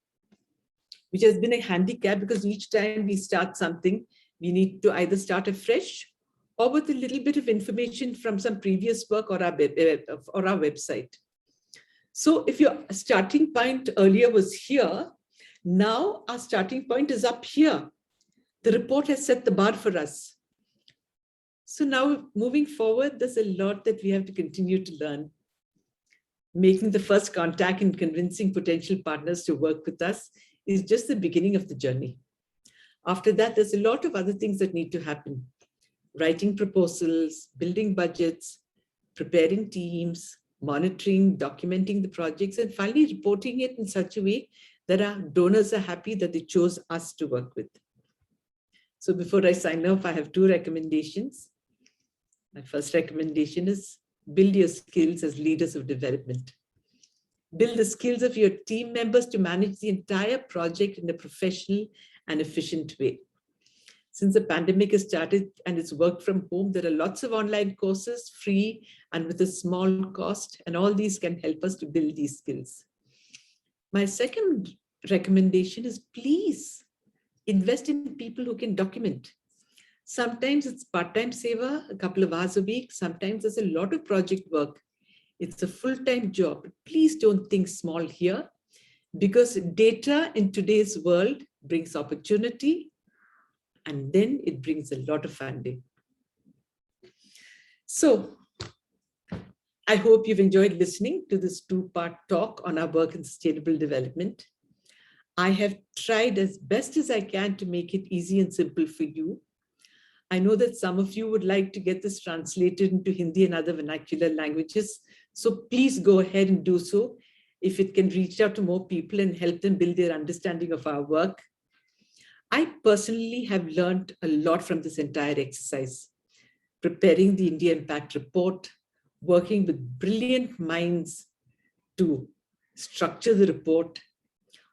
which has been a handicap because each time we start something, we need to either start afresh or with a little bit of information from some previous work or our website. So if your starting point earlier was here, now our starting point is up here. The report has set the bar for us. So now moving forward, there's a lot that we have to continue to learn. Making the first contact and convincing potential partners to work with us is just the beginning of the journey. After that, there's a lot of other things that need to happen. Writing proposals, building budgets, preparing teams, monitoring, documenting the projects, and finally reporting it in such a way that our donors are happy that they chose us to work with. So before I sign off, I have 2 recommendations. My first recommendation is build your skills as leaders of development. Build the skills of your team members to manage the entire project in a professional and efficient way. Since the pandemic has started and it's work from home, there are lots of online courses, free and with a small cost, and all these can help us to build these skills. My second recommendation is please invest in people who can document. Sometimes it's part-time seva, a couple of hours a week. Sometimes there's a lot of project work. It's a full-time job. But please don't think small here, because data in today's world brings opportunity, and then it brings a lot of funding. So I hope you've enjoyed listening to this 2-part talk on our work in sustainable development. I have tried as best as I can to make it easy and simple for you. I know that some of you would like to get this translated into Hindi and other vernacular languages. So please go ahead and do so if it can reach out to more people and help them build their understanding of our work. I personally have learned a lot from this entire exercise, preparing the India Impact Report, working with brilliant minds to structure the report,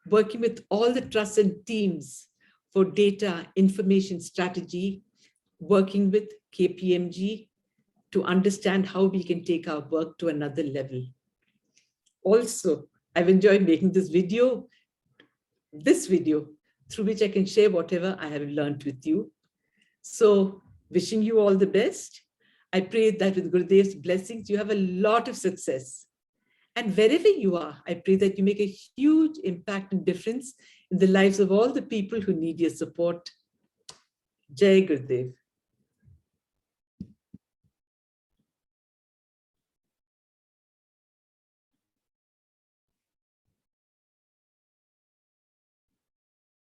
working with all the trusts and teams for data, information strategy, working with KPMG to understand how we can take our work to another level. Also, I've enjoyed making this video through which I can share whatever I have learned with you. So wishing you all the best. I pray that with Gurudev's blessings, you have a lot of success. And wherever you are, I pray that you make a huge impact and difference in the lives of all the people who need your support. Jai Gurudev.